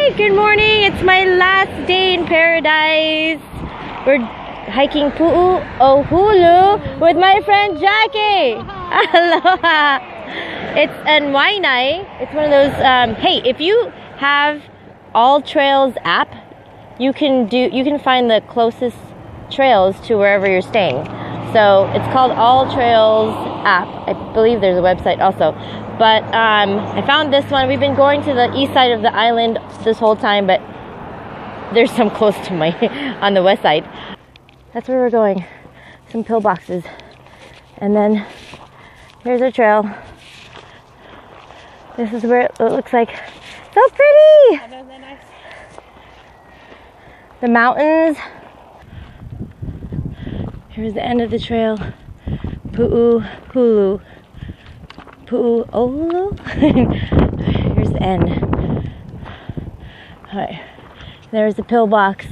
Good morning. It's my last day in paradise. We're hiking Puu-o-hulu with my friend Jackie. Aloha. It's in Waianae. It's one of those. Hey, if you have All Trails app, you can find the closest trails to wherever you're staying. So it's called All Trails app. I believe there's a website also. But I found this one. We've been going to the east side of the island this whole time, but there's some close to my on the west side. That's where we're going. Some pillboxes. And then here's our trail. This is where it looks like. So pretty! The mountains. Here's the end of the trail. Puu-o-hulu. Puu-o-hulu? Here's the end. Alright. There's the pillbox.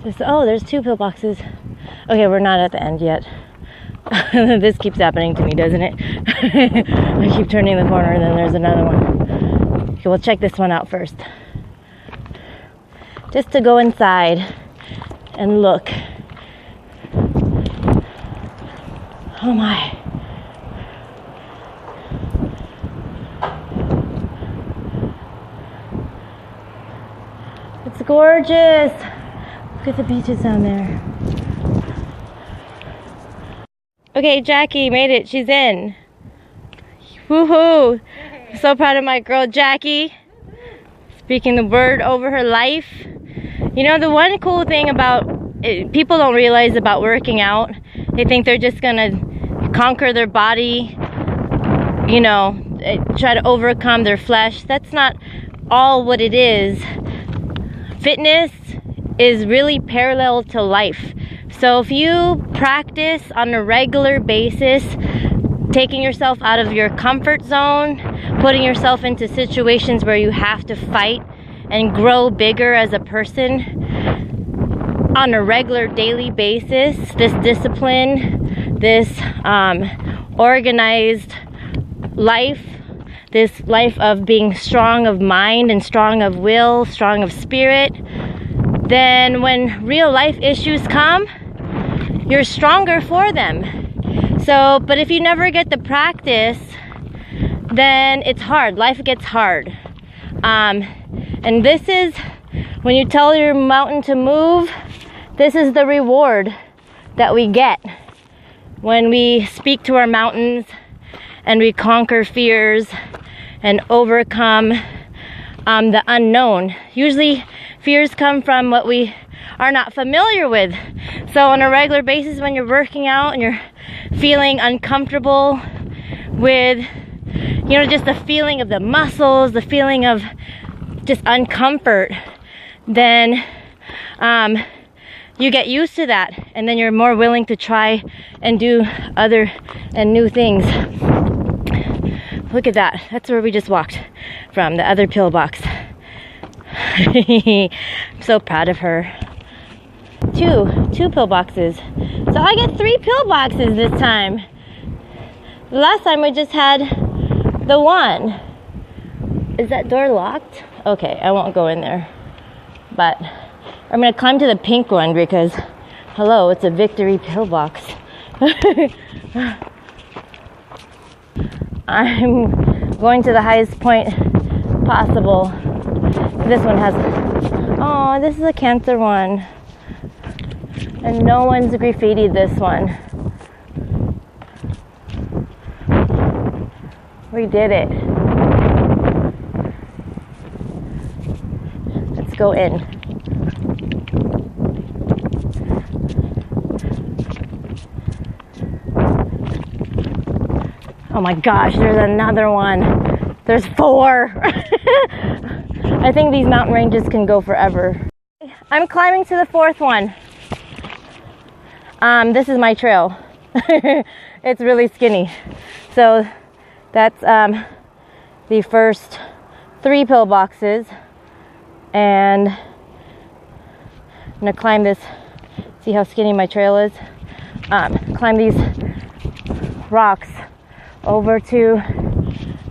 There's two pillboxes. Okay, we're not at the end yet. This keeps happening to me, doesn't it? I keep turning the corner and then there's another one. Okay, we'll check this one out first. Just to go inside and look. Oh my. It's gorgeous. Look at the beaches down there. Okay, Jackie made it. She's in. Woohoo! I'm so proud of my girl Jackie. Speaking the word over her life. You know, the one cool thing about people don't realize about working out, they think they're just gonna conquer their body, you know, try to overcome their flesh. That's not all what it is. Fitness is really parallel to life. So if you practice on a regular basis, taking yourself out of your comfort zone, putting yourself into situations where you have to fight and grow bigger as a person on a regular daily basis, this discipline, this organized life, this life of being strong of mind and strong of will, strong of spirit, then when real life issues come, you're stronger for them. So, but if you never get the practice, then it's hard. Life gets hard. And this is, when you tell your mountain to move, this is the reward that we get when we speak to our mountains and we conquer fears and overcome the unknown. Usually fears come from what we are not familiar with. So on a regular basis, when you're working out and you're feeling uncomfortable with, you know, just the feeling of the muscles, the feeling of just uncomfort, then you get used to that, and then you're more willing to try and do other and new things. Look at that. That's where we just walked from, the other pillbox. I'm so proud of her. Two pillboxes. So I get 3 pillboxes this time. The last time we just had the one. Is that door locked? Okay, I won't go in there. But I'm gonna climb to the pink one because, hello, it's a victory pillbox. I'm going to the highest point possible. This one has, oh, this is a Cancer one. And no one's graffitied this one. We did it. Let's go in. Oh my gosh, there's another one. There's 4. I think these mountain ranges can go forever. I'm climbing to the 4th one. This is my trail. It's really skinny. So that's the first 3 pillboxes. And I'm gonna climb this. See how skinny my trail is? Climb these rocks over to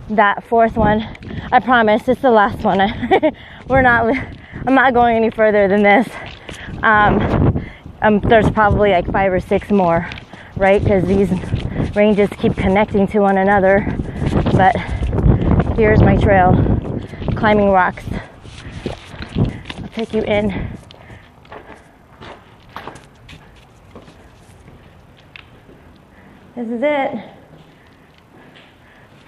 that 4th one. I promise, it's the last one. I'm not going any further than this. There's probably like 5 or 6 more, right? Because these ranges keep connecting to one another. But here's my trail, climbing rocks. I'll take you in. This is it.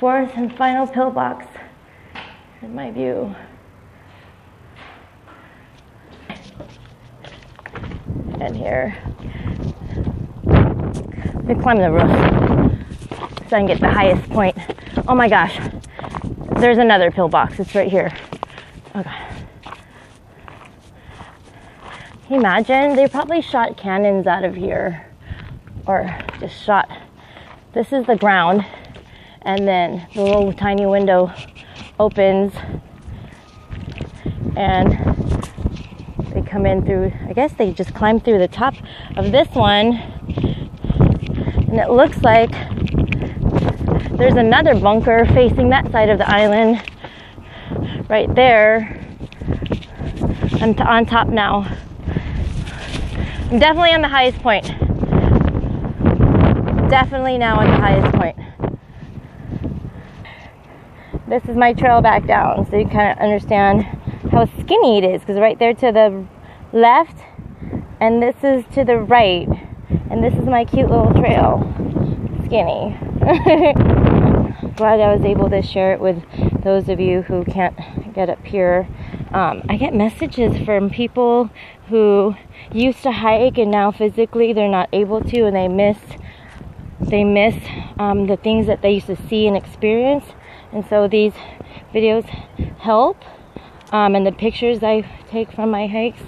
4th and final pillbox. Here's my view. And here. Let me climb the roof so I can get the highest point. Oh my gosh. There's another pillbox. It's right here. Okay. Can you imagine? They probably shot cannons out of here. Or just shot. This is the ground. And then the little tiny window opens. And they come in through, I guess they just climb through the top of this one. And it looks like there's another bunker facing that side of the island. Right there. I'm on top now. I'm definitely on the highest point. Definitely now on the highest point. This is my trail back down, so you kind of understand how skinny it is, because right there to the left, and this is to the right, and this is my cute little trail. Skinny. Glad I was able to share it with those of you who can't get up here. I get messages from people who used to hike and now physically they're not able to, and they miss the things that they used to see and experience. And so these videos help, and the pictures I take from my hikes.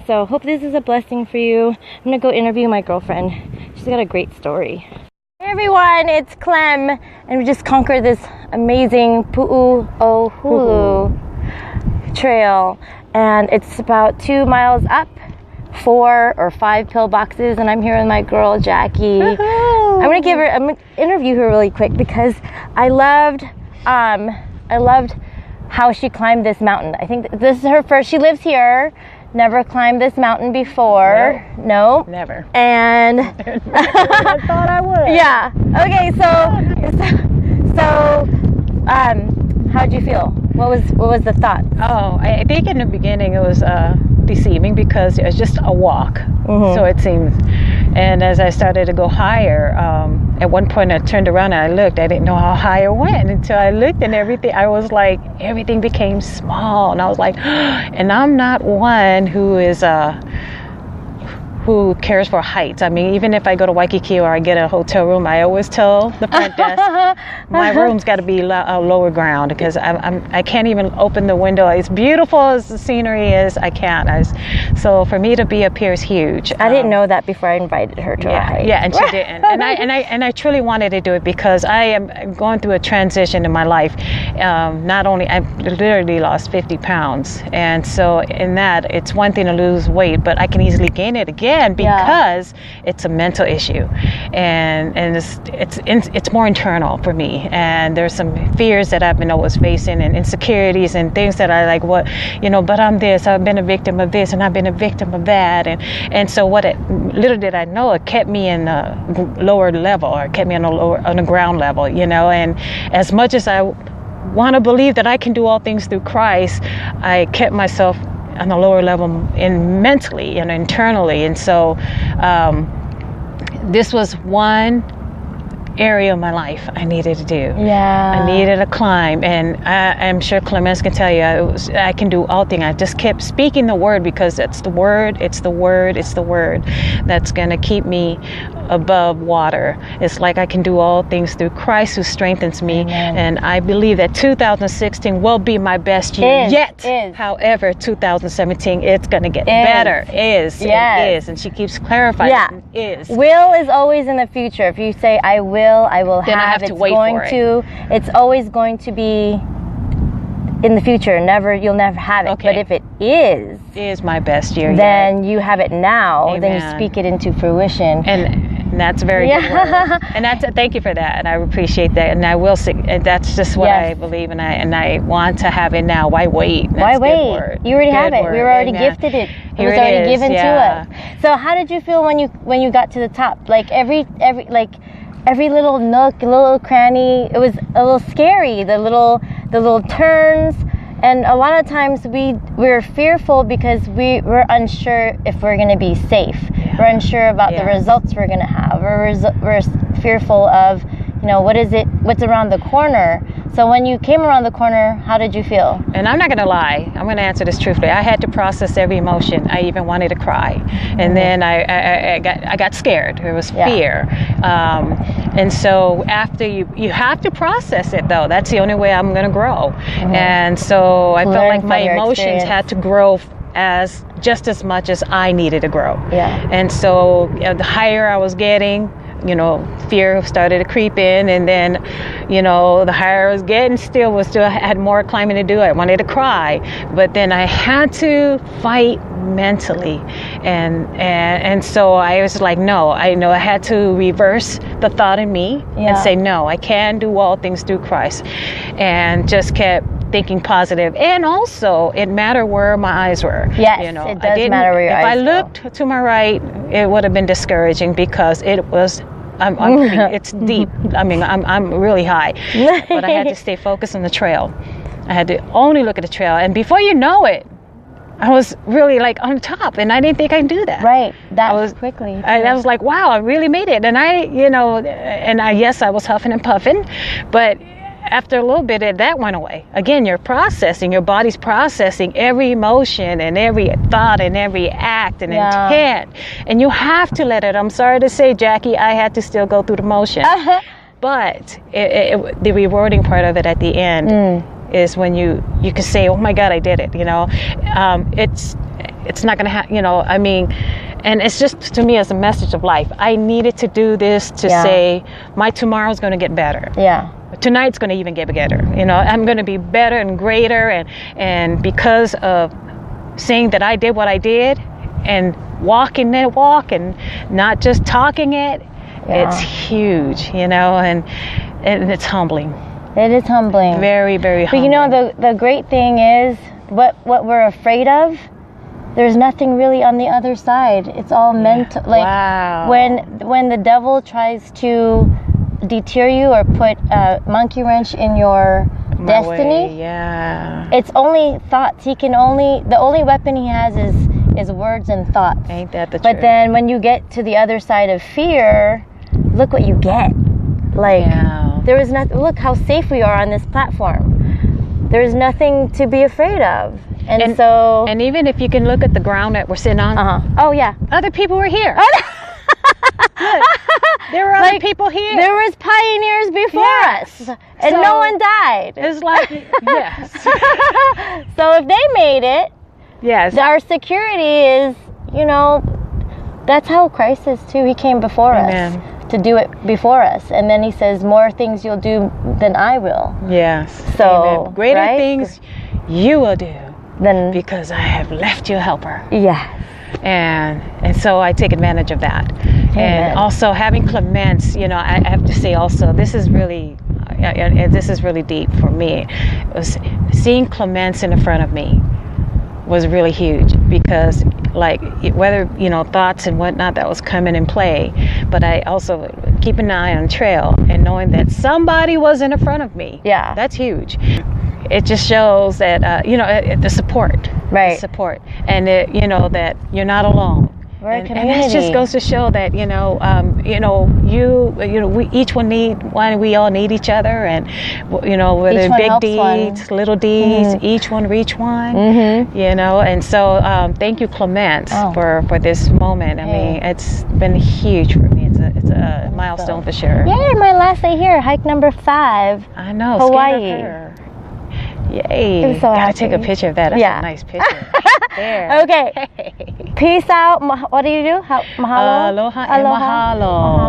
So hope this is a blessing for you. I'm gonna go interview my girlfriend. She's got a great story. Hey everyone, it's Clem, and we just conquered this amazing Puu-o-hulu trail, and it's about 2 miles up, 4 or 5 pillboxes, and I'm here with my girl Jackie. I'm gonna interview her really quick because I loved how she climbed this mountain. I think this is her first. She lives here. Never climbed this mountain before. No. Never. And I thought I would. Yeah. Okay. So, how'd you feel? What was the thought? Oh, I think in the beginning it was deceiving because it was just a walk. Mm-hmm. So it seemed. And as I started to go higher, at one point I turned around and I looked. I didn't know how high I went until I looked, and everything. I was like, everything became small, and I was like, and I'm not one who is who cares for heights. I mean, even if I go to Waikiki or I get a hotel room, I always tell the front desk, my room's got to be lower ground, because I can't even open the window. As beautiful as the scenery is, I can't. So for me to be up here is huge. I didn't know that before I invited her to a hike. Yeah, and she didn't. And I truly wanted to do it because I am going through a transition in my life. Not only, I literally lost 50 pounds. And so in that, it's one thing to lose weight, but I can easily gain it again. Because it's a mental issue, and it's more internal for me, and there's some fears that I've been always facing, and insecurities and things that I like, but I'm this, I've been a victim of this, and I've been a victim of that, and so little did I know, it kept me in a lower level, or kept me on the ground level, and as much as I want to believe that I can do all things through Christ, I kept myself on a lower level mentally and internally. And so this was one area of my life I needed to do. Yeah. I needed to climb, and I'm sure Clemens can tell you, I can do all things. I just kept speaking the word, because it's the word that's going to keep me above water. It's like I can do all things through Christ who strengthens me. Amen. And I believe that 2016 will be my best year yet. However, 2017, it's going to get better. It is. And she keeps clarifying. Yeah. Will is always in the future. If you say I will then have, I have to wait for it. It's always going to be in the future. You'll never have it. Okay. But if it is my best year then you have it now. Amen. Then you speak it into fruition. And And that's a very good word. And thank you for that. And I appreciate that. And I will see. And that's just what I believe. And I want to have it now. Why wait? Why wait? You already have it. We were already gifted it. It was already given to us. So how did you feel when you got to the top? Like every little nook, little cranny, it was a little scary. The little turns. And a lot of times we're fearful because we're unsure if we're going to be safe. Yeah. We're unsure about the results we're going to have. We're fearful of, what's around the corner. So when you came around the corner, how did you feel? And I'm not going to lie. I'm going to answer this truthfully. I had to process every emotion. I even wanted to cry. And then I got scared. There was fear. And so after you have to process it, though. That's the only way I'm going to grow. And so I felt like my emotions had to grow just as much as I needed to grow. Yeah. And so the higher I was getting, fear started to creep in, and then, the higher I was getting, still had more climbing to do. I wanted to cry, but then I had to fight mentally, and so I was like, no, I had to reverse the thought in me and say, no, I can do all things through Christ, and just kept thinking positive. And also, it mattered where my eyes were. Yes, it does matter where your eyes go. If I looked to my right, it would have been discouraging because it was. It's deep. I mean, I'm really high, but I had to stay focused on the trail. I had to only look at the trail, and before you know it, I was really like on top, and I didn't think I could do that. Right, quickly. I was like, wow, I really made it, and yes, I was huffing and puffing, but after a little bit, that went away. Again, your body's processing every emotion and every thought and every act and intent. And you have to let it. I'm sorry to say, Jackie, I had to still go through the motion. But the rewarding part of it at the end is when you can say, oh my God, I did it. It's not going to happen, and it's just, to me, as a message of life. I needed to do this to say, my tomorrow's going to get better. Yeah. Tonight's going to even get better. I'm going to be better and greater, and because of saying that I did what I did and walking that walk and not just talking it, it's huge, and it's humbling. It is humbling. Very, very humbling. But the great thing is what we're afraid of, there's nothing really on the other side. It's all mental. Like when the devil tries to deter you or put a monkey wrench in your destiny, it's only thoughts. The only weapon he has is words and thoughts. Ain't that the truth? But then when you get to the other side of fear, look what you get. There is nothing. Look how safe we are on this platform. There's nothing to be afraid of. And even if you can look at the ground that we're sitting on, oh yeah, other people were here. Look, there were other people here. There was pioneers before us, and no one died. It's like, yes. So if they made it, our security is, that's how Christ is too. He came before us to do it before us, and then he says, more things you'll do than I will. Yes. So greater things you will do because I have left you a helper. Yes. And so I take advantage of that. Amen. And also having Clements, I have to say also, this is really deep for me. It was seeing Clements in the front of me was really huge because whether, thoughts and whatnot that was coming in play, but I also keep an eye on the trail and knowing that somebody was in the front of me. Yeah. That's huge. It just shows that, the support. Right. The support. And, that you're not alone. We're a community. And that just goes to show that, we all need each other. And, whether big deeds, little deeds, each one reach one, And so thank you, Clements, for this moment. I mean, it's been huge for me. It's a milestone for sure. Yay, my last day here, hike number 5. I know. Hawaii. Yay. Gotta take a picture of that. That's a nice picture. There. Okay. Peace out. What do you do? Mahalo? Aloha and mahalo.